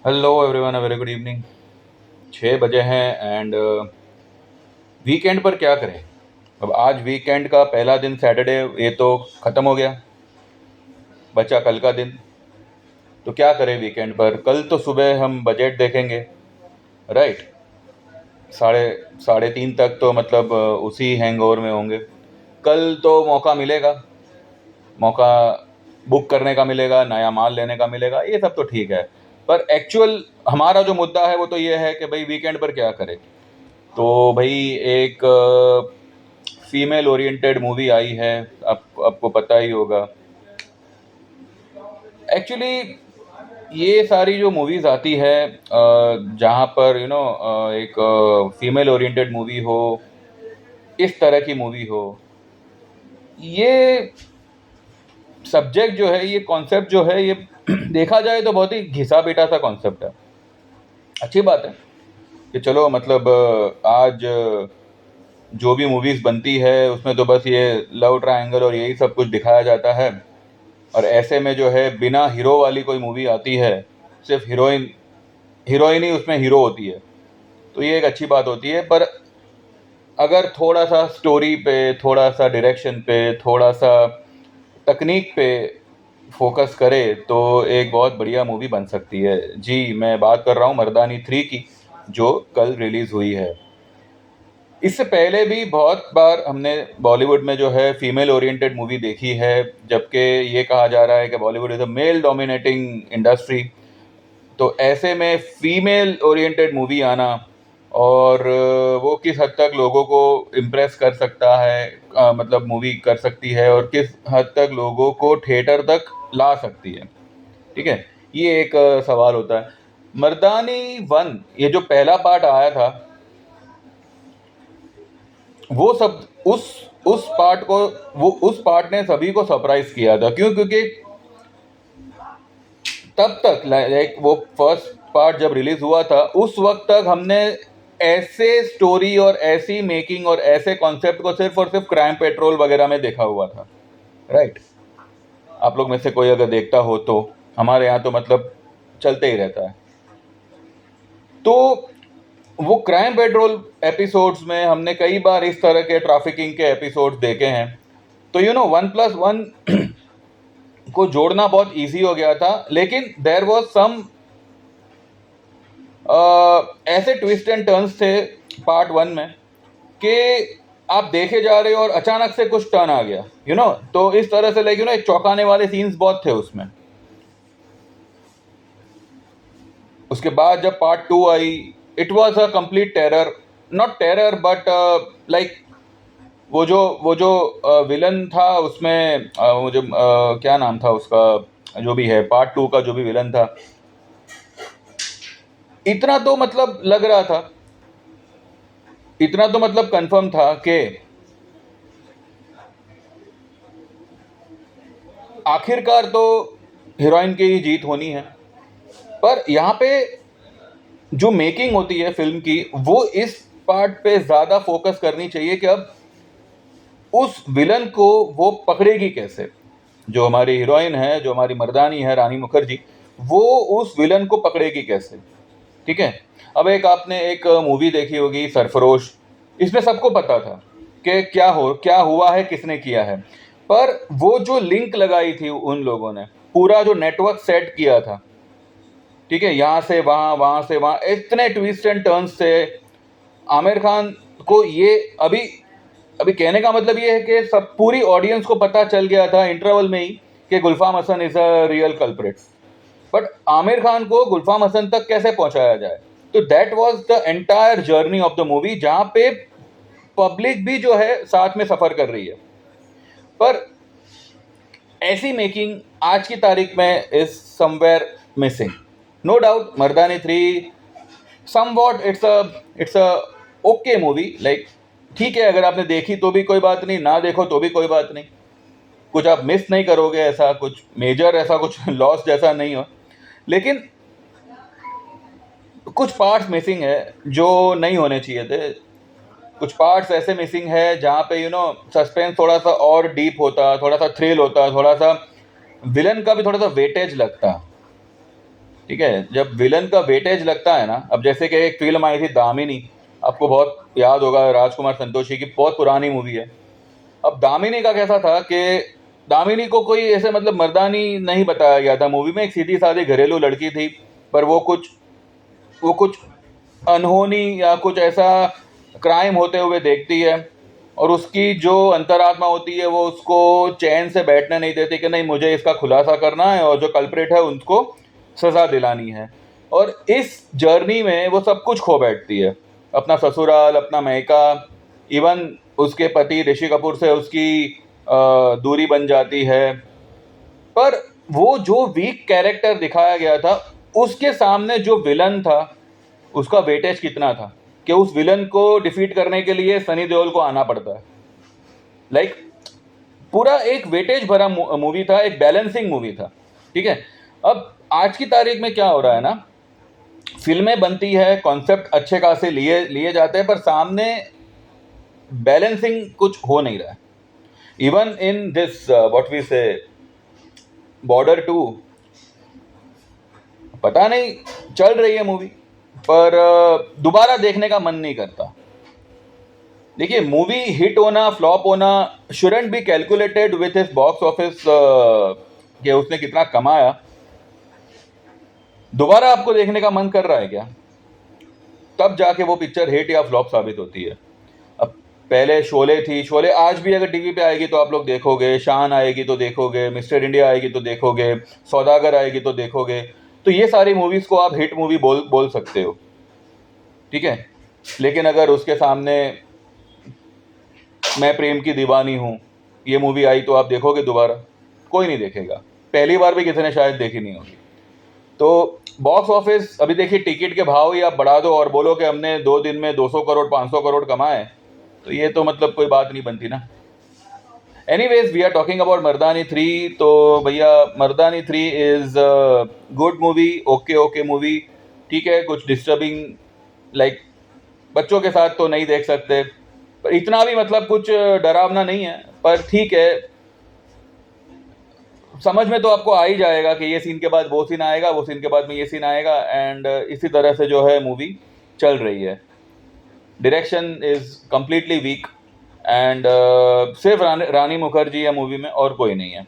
Hello everyone, a very good evening. 6 बजे हैं and weekend पर क्या करें। अब आज वीकेंड का पहला दिन सैटरडे ये तो ख़त्म हो गया, बचा कल का दिन। तो क्या करें वीकेंड पर? कल तो सुबह हम बजट देखेंगे, राइट। साढ़े साढ़े तीन तक तो मतलब उसी हैंगओवर में होंगे। कल तो मौका मिलेगा, मौका बुक करने का मिलेगा, नया माल लेने का मिलेगा, ये सब तो ठीक है। पर एक्चुअल हमारा जो मुद्दा है वो तो ये है कि भाई वीकेंड पर क्या करें। तो भाई एक फीमेल ओरिएंटेड मूवी आई है, आपको पता ही होगा। एक्चुअली ये सारी जो मूवीज़ आती है जहाँ पर एक फीमेल ओरिएंटेड मूवी हो, इस तरह की मूवी हो, ये सब्जेक्ट जो है, ये कॉन्सेप्ट जो है, ये देखा जाए तो बहुत ही घिसा पिटा सा कॉन्सेप्ट है। अच्छी बात है कि चलो मतलब आज जो भी मूवीज़ बनती है उसमें तो बस ये लव ट्रायंगल और यही सब कुछ दिखाया जाता है। और ऐसे में जो है बिना हीरो वाली कोई मूवी आती है, सिर्फ हीरोइन ही उसमें हीरो होती है, तो ये एक अच्छी बात होती है। पर अगर थोड़ा सा स्टोरी पे, थोड़ा सा डायरेक्शन पे, थोड़ा सा तकनीक पे फोकस करे तो एक बहुत बढ़िया मूवी बन सकती है। जी, मैं बात कर रहा हूँ मर्दानी 3 की, जो कल रिलीज़ हुई है। इससे पहले भी बहुत बार हमने बॉलीवुड में जो है फीमेल ओरिएंटेड मूवी देखी है, जबकि ये कहा जा रहा है कि Bollywood is a male dominating industry. तो ऐसे में फीमेल ओरिएंटेड मूवी आना और वो किस हद तक लोगों को इम्प्रेस कर सकता है, मतलब मूवी कर सकती है, और किस हद तक लोगों को थिएटर तक ला सकती है, ठीक है, ये एक सवाल होता है। मर्दानी 1, ये जो पहला पार्ट आया था, वो सब उस पार्ट को, वो उस पार्ट ने सभी को सरप्राइज किया था। क्यों? क्योंकि तब तक लाइक वो फर्स्ट पार्ट जब रिलीज हुआ था उस वक्त तक हमने ऐसे स्टोरी और ऐसी मेकिंग और ऐसे कॉन्सेप्ट को सिर्फ और सिर्फ क्राइम पेट्रोल वगैरह में देखा हुआ था, राइट। आप लोग में से कोई अगर देखता हो तो हमारे यहाँ तो मतलब चलते ही रहता है। तो वो क्राइम पेट्रोल एपिसोड्स में हमने कई बार इस तरह के ट्रैफिकिंग के एपिसोड्स देखे हैं। तो 1+1 को जोड़ना बहुत इजी हो गया था, लेकिन देयर वाज सम ऐसे ट्विस्ट एंड टर्न्स थे पार्ट 1 में कि आप देखे जा रहे हो और अचानक से कुछ टर्न आ गया, तो इस तरह से लाइक एक चौंकाने वाले सीन्स बहुत थे उसमें। उसके बाद जब part 2 I, it was a complete terror, not terror but like वो जो विलन था उसमें, मुझे क्या नाम था उसका, जो भी है पार्ट 2 का जो भी विलन था, इतना तो मतलब लग रहा था, इतना तो मतलब कंफर्म था कि आखिरकार तो हीरोइन की ही जीत होनी है। पर यहाँ पे जो मेकिंग होती है फिल्म की, वो इस पार्ट पे ज़्यादा फोकस करनी चाहिए कि अब उस विलन को वो पकड़ेगी कैसे। जो हमारी हीरोइन है, जो हमारी मर्दानी है, रानी मुखर्जी, वो उस विलन को पकड़ेगी कैसे, ठीक है। अब एक आपने एक मूवी देखी होगी सरफरोश, इसमें सबको पता था कि क्या हुआ है, किसने किया है। पर वो जो लिंक लगाई थी उन लोगों ने, पूरा जो नेटवर्क सेट किया था, ठीक है, यहाँ से वहाँ, वहाँ से वहाँ, इतने ट्विस्ट एंड टर्न्स थे। आमिर खान को ये अभी अभी कहने का मतलब ये है कि सब पूरी ऑडियंस को पता चल गया था इंटरवल में ही कि Gulfam Hasan is a real culprit. But Aamir Khan को गुलफाम हसन तक कैसे पहुंचाया जाए, तो that was the entire journey of the movie, जहां पे पब्लिक भी जो है साथ में सफर कर रही है। पर ऐसी मेकिंग आज की तारीख में is somewhere missing. No doubt Mardaani 3 somewhat it's a okay movie, like ठीक है, अगर आपने देखी तो भी कोई बात नहीं, ना देखो तो भी कोई बात नहीं, कुछ आप मिस नहीं करोगे, ऐसा कुछ मेजर, ऐसा कुछ लॉस जैसा नहीं हो। लेकिन कुछ पार्ट्स मिसिंग है जो नहीं होने चाहिए थे। कुछ पार्ट्स ऐसे मिसिंग है जहाँ पे सस्पेंस थोड़ा सा और डीप होता, थोड़ा सा थ्रिल होता, थोड़ा सा विलन का भी थोड़ा सा वेटेज लगता, ठीक है, जब विलन का वेटेज लगता है ना, अब जैसे कि एक फिल्म आई थी दामिनी, आपको बहुत याद होगा, राजकुमार संतोषी की, बहुत पुरानी मूवी है। अब दामिनी का कैसा था कि दामिनी को कोई ऐसे मतलब मर्दानी नहीं बताया गया था मूवी में, एक सीधी सादी घरेलू लड़की थी, पर वो कुछ अनहोनी या कुछ ऐसा क्राइम होते हुए देखती है, और उसकी जो अंतरात्मा होती है वो उसको चैन से बैठने नहीं देती कि नहीं, मुझे इसका खुलासा करना है और जो कल्प्रेट है उनको सज़ा दिलानी है। और इस जर्नी में वो सब कुछ खो बैठती है, अपना ससुराल, अपना मैका, इवन उसके पति ऋषि कपूर से उसकी दूरी बन जाती है। पर वो जो वीक कैरेक्टर दिखाया गया था, उसके सामने जो विलन था उसका वेटेज कितना था कि उस विलन को डिफीट करने के लिए सनी देओल को आना पड़ता है। लाइक पूरा एक वेटेज भरा मूवी था, एक बैलेंसिंग मूवी था। ठीक है, अब आज की तारीख में क्या हो रहा है ना, फिल्में बनती है, कॉन्सेप्ट अच्छे खासे लिए लिए जाते हैं, पर सामने बैलेंसिंग कुछ हो नहीं रहा है। Even in this what we say border 2, पता नहीं चल रही है मूवी, पर दोबारा देखने का मन नहीं करता। देखिए, मूवी हिट होना फ्लॉप होना shouldn't be calculated with his box office कि उसने कितना कमाया। दोबारा आपको देखने का मन कर रहा है क्या, तब जाके वो पिक्चर हिट या फ्लॉप साबित होती है। अब पहले शोले थी, शोले आज भी अगर टीवी पे आएगी तो आप लोग देखोगे, शान आएगी तो देखोगे, मिस्टर इंडिया आएगी तो देखोगे, सौदागर आएगी तो देखोगे, तो ये सारी मूवीज़ को आप हिट मूवी बोल सकते हो। ठीक है, लेकिन अगर उसके सामने मैं प्रेम की दीवानी हूँ ये मूवी आई तो आप देखोगे दोबारा? कोई नहीं देखेगा, पहली बार भी किसी ने शायद देखी नहीं होगी। तो बॉक्स ऑफिस, अभी देखिए टिकट के भाव ही आप बढ़ा दो और बोलो कि हमने 2 दिन में 200 करोड़ 500 करोड़ कमाए, तो ये तो मतलब कोई बात नहीं बनती ना। Anyways, we are talking about Mardaani 3। तो भैया, Mardaani 3 is good movie, okay movie. ठीक है, कुछ डिस्टर्बिंग, लाइक बच्चों के साथ तो नहीं देख सकते, पर इतना भी मतलब कुछ डरावना नहीं है, पर ठीक है, समझ में तो आपको आ ही जाएगा कि ये सीन के बाद वो सीन आएगा, वो सीन के बाद में ये सीन आएगा, एंड इसी तरह से जो है मूवी चल रही है। Direction is completely weak, and सिर्फ रानी मुखर्जी है मूवी में, और कोई नहीं है।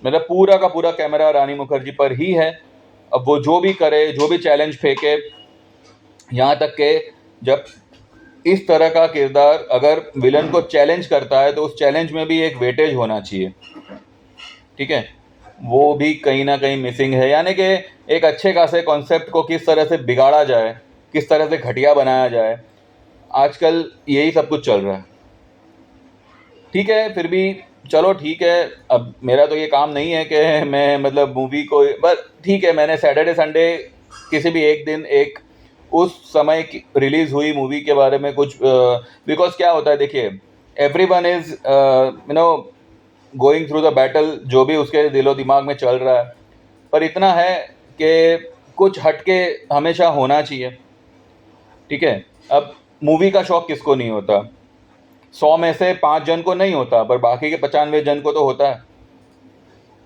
मतलब पूरा का पूरा कैमरा रानी मुखर्जी पर ही है। अब वो जो भी करे, जो भी चैलेंज फेंके, यहाँ तक के जब इस तरह का किरदार अगर विलन को चैलेंज करता है तो उस चैलेंज में भी एक वेटेज होना चाहिए। ठीक है, वो भी कहीं ना कहीं मिसिंग है। यानी कि एक अच्छे खासे कॉन्सेप्ट को किस तरह से बिगाड़ा जाए, किस तरह से घटिया बनाया जाए, आजकल यही सब कुछ चल रहा है। ठीक है, फिर भी चलो ठीक है, अब मेरा तो ये काम नहीं है कि मैं मतलब मूवी को, बस ठीक है, मैंने सैटरडे संडे किसी भी एक दिन एक उस समय की रिलीज़ हुई मूवी के बारे में कुछ, बिकॉज क्या होता है, देखिए, everyone is going through the battle, जो भी उसके दिलो दिमाग में चल रहा है, पर इतना है कि कुछ हटके हमेशा होना चाहिए। ठीक है, अब मूवी का शौक किसको नहीं होता, 100 में से 5 जन को नहीं होता, पर बाकी के 95 जन को तो होता है।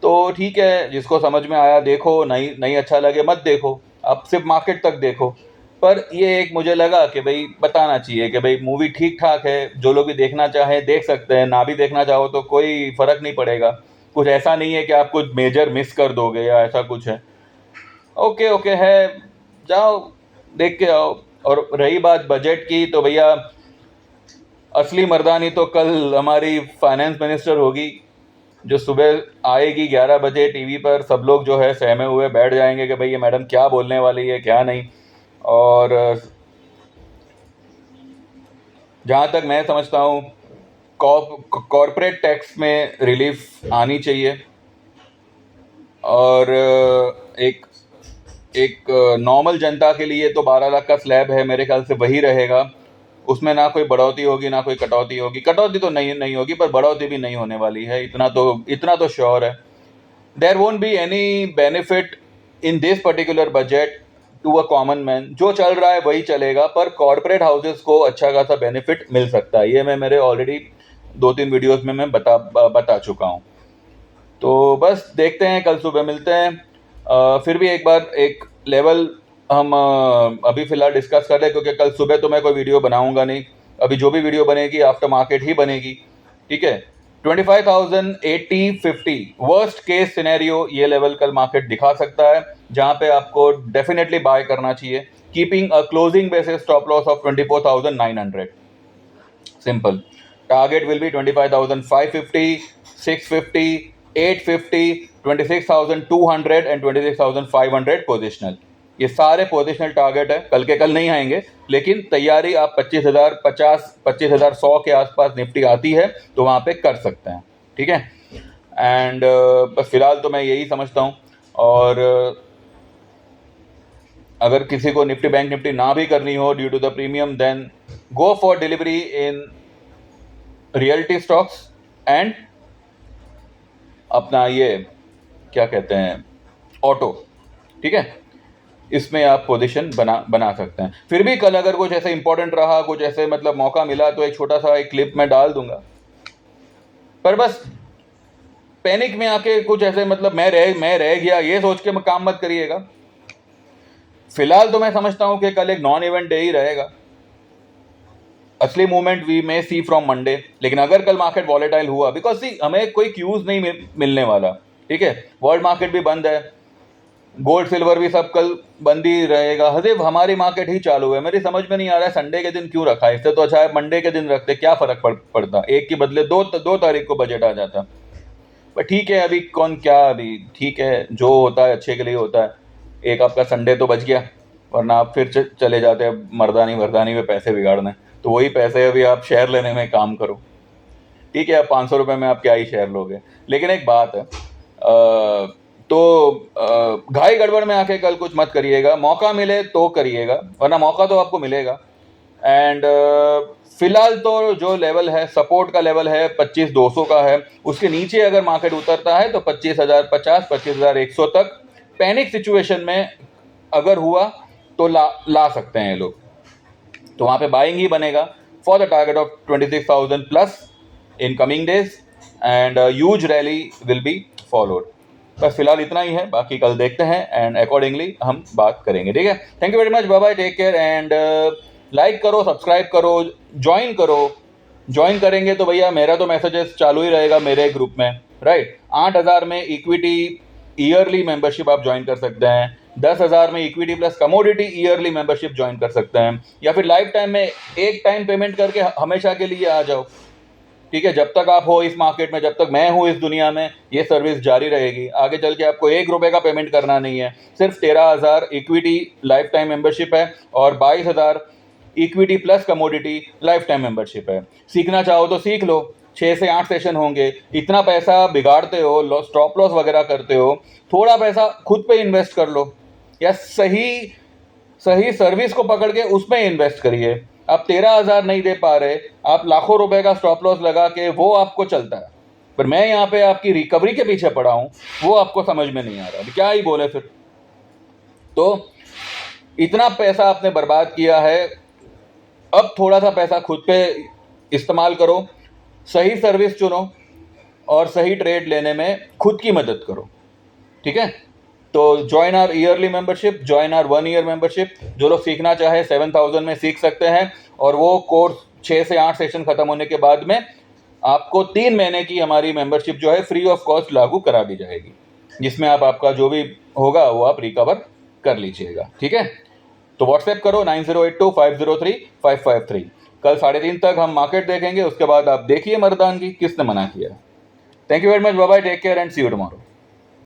तो ठीक है, जिसको समझ में आया देखो, नहीं अच्छा लगे मत देखो, आप सिर्फ मार्केट तक देखो। पर ये एक मुझे लगा कि भाई बताना चाहिए कि भाई मूवी ठीक ठाक है, जो लोग भी देखना चाहें देख सकते हैं, ना भी देखना चाहो तो कोई फ़र्क नहीं पड़ेगा। कुछ ऐसा नहीं है कि आप कुछ मेजर मिस कर दोगे या ऐसा कुछ है। ओके है, जाओ देख के आओ। और रही बात बजट की, तो भैया असली मर्दानी तो कल हमारी फाइनेंस मिनिस्टर होगी, जो सुबह आएगी 11 बजे टीवी पर, सब लोग जो है सहमे हुए बैठ जाएंगे कि भाई ये मैडम क्या बोलने वाली है क्या नहीं। और जहाँ तक मैं समझता हूँ, कॉर्पोरेट टैक्स में रिलीफ आनी चाहिए, और एक एक नॉर्मल जनता के लिए तो 12 लाख का स्लैब है, मेरे ख्याल से वही रहेगा। उसमें ना कोई बढ़ोतरी होगी ना कोई कटौती होगी। कटौती तो नहीं होगी, पर बढ़ोतरी भी नहीं होने वाली है, इतना तो श्योर है। There won't be any benefit in this particular budget to a common man. जो चल रहा है वही चलेगा, पर कॉर्पोरेट हाउसेस को अच्छा खासा बेनिफिट मिल सकता है। ये मैं मेरे ऑलरेडी 2-3 वीडियोस में मैं बता चुका हूँ। तो बस देखते हैं, कल सुबह मिलते हैं। फिर भी एक बार एक लेवल हम अभी फ़िलहाल डिस्कस कर रहे हैं, क्योंकि कल सुबह तो मैं कोई वीडियो बनाऊंगा नहीं, अभी जो भी वीडियो बनेगी आफ्टर मार्केट ही बनेगी, ठीक है। 25,080 50 वर्स्ट केस सिनेरियो ये लेवल कल मार्केट दिखा सकता है, जहां पे आपको डेफिनेटली बाय करना चाहिए, keeping a closing basis stop loss of 24,900। Simple. Target will be 25,550, 650, 850, 26,200 and 26,500 positional. ये सारे पोजिशनल टारगेट है, कल के कल नहीं आएंगे, लेकिन तैयारी आप 25,050, 25,100 के आसपास निफ्टी आती है तो वहाँ पे कर सकते हैं, ठीक है। एंड बस फिलहाल तो मैं यही समझता हूँ। और अगर किसी को निफ्टी बैंक निफ्टी ना भी करनी हो due to the premium, then go for delivery in realty stocks and अपना ये क्या कहते हैं, ऑटो, ठीक है। इसमें आप पोजीशन बना सकते हैं। फिर भी कल अगर कुछ ऐसे इंपॉर्टेंट रहा, कुछ ऐसे मतलब मौका मिला, तो एक छोटा सा एक क्लिप में डाल दूंगा। पर बस पैनिक में आके कुछ ऐसे मतलब मैं रह गया ये सोच के काम मत करिएगा। फिलहाल तो मैं समझता हूं कि कल एक नॉन इवेंट डे ही रहेगा। असली movement we may see from Monday, लेकिन अगर कल मार्केट वॉलेटाइल हुआ, बिकॉज सी हमें कोई क्यूज नहीं मिलने वाला, ठीक है। वर्ल्ड मार्केट भी बंद है, गोल्ड सिल्वर भी सब कल बंद ही रहेगा, सिर्फ हमारी मार्केट ही चालू है। मेरी समझ में नहीं आ रहा है संडे के दिन क्यों रखा है, इससे तो अच्छा है मंडे के दिन रखते, क्या फर्क पड़ता, एक के बदले दो तारीख को बजट आ जाता। पर ठीक है, अभी कौन क्या, अभी ठीक है, जो होता है अच्छे के लिए होता है। एक आपका संडे तो बच गया, वरना आप फिर चले जाते हैं मर्दानी में पैसे बिगाड़ने। तो वही पैसे अभी आप शेयर लेने में काम करो, ठीक है। अब 500 रुपये में आप क्या ही शेयर लोगे। लेकिन एक बात है, घाई गड़बड़ में आके कल कुछ मत करिएगा, मौका मिले तो करिएगा, वरना मौका तो आपको मिलेगा। एंड फिलहाल तो जो लेवल है, सपोर्ट का लेवल है 25,200 का है, उसके नीचे अगर मार्केट उतरता है तो 25,050, 25,100 तक पैनिक सिचुएशन में अगर हुआ तो ला सकते हैं ये लोग, तो वहाँ पे बाइंग ही बनेगा for the target of 26,000 plus in coming days, and huge rally will be followed. बस फिलहाल इतना ही है, बाकी कल देखते हैं एंड अकॉर्डिंगली हम बात करेंगे, ठीक है। Thank you very much, bye bye, take care, and like करो, सब्सक्राइब करो, ज्वाइन करो। ज्वाइन करेंगे तो भैया मेरा तो मैसेजेस चालू ही रहेगा मेरे ग्रुप में, राइट। 8,000 में इक्विटी ईयरली मेंबरशिप आप ज्वाइन कर सकते हैं, 10,000 में equity plus commodity yearly membership join कर सकते हैं, या फिर लाइफ टाइम में एक टाइम पेमेंट करके हमेशा के लिए आ जाओ, ठीक है। जब तक आप हो इस मार्केट में, जब तक मैं हूँ इस दुनिया में, ये सर्विस जारी रहेगी। आगे चल के आपको 1 रुपये का पेमेंट करना नहीं है, सिर्फ 13,000 इक्विटी लाइफ टाइम मेंबरशिप है और 22,000 equity plus commodity life time membership है। सीखना चाहो तो सीख लो, 6 से 8 सेशन होंगे। इतना पैसा बिगाड़ते हो, स्टॉप लॉस वगैरह करते हो, थोड़ा पैसा खुद पे इन्वेस्ट कर लो, या सही सर्विस को पकड़ के उसमें इन्वेस्ट करिए। आप 13,000 नहीं दे पा रहे, आप लाखों रुपए का स्टॉप लॉस लगा के, वो आपको चलता है, पर मैं यहाँ पे आपकी रिकवरी के पीछे पड़ा हूँ, वो आपको समझ में नहीं आ रहा। क्या ही बोले फिर। तो इतना पैसा आपने बर्बाद किया है, अब थोड़ा सा पैसा खुद पे इस्तेमाल करो, सही सर्विस चुनो और सही ट्रेड लेने में खुद की मदद करो, ठीक है। तो join are yearly membership, join are 1 year membership. जो लोग सीखना चाहे 7,000 में सीख सकते हैं, और वो कोर्स 6 से 8 सेशन खत्म होने के बाद में आपको 3 महीने की हमारी मेंबरशिप जो है फ्री ऑफ कॉस्ट लागू करा दी जाएगी, जिसमें आपका जो भी होगा वो आप रिकवर कर लीजिएगा, ठीक है। तो व्हाट्सएप करो 9082503553। कल 3:30 तक हम मार्केट देखेंगे, उसके बाद आप देखिए मर्दानगी किसने मना किया। Thank you very much, bye bye, take care and see you tomorrow.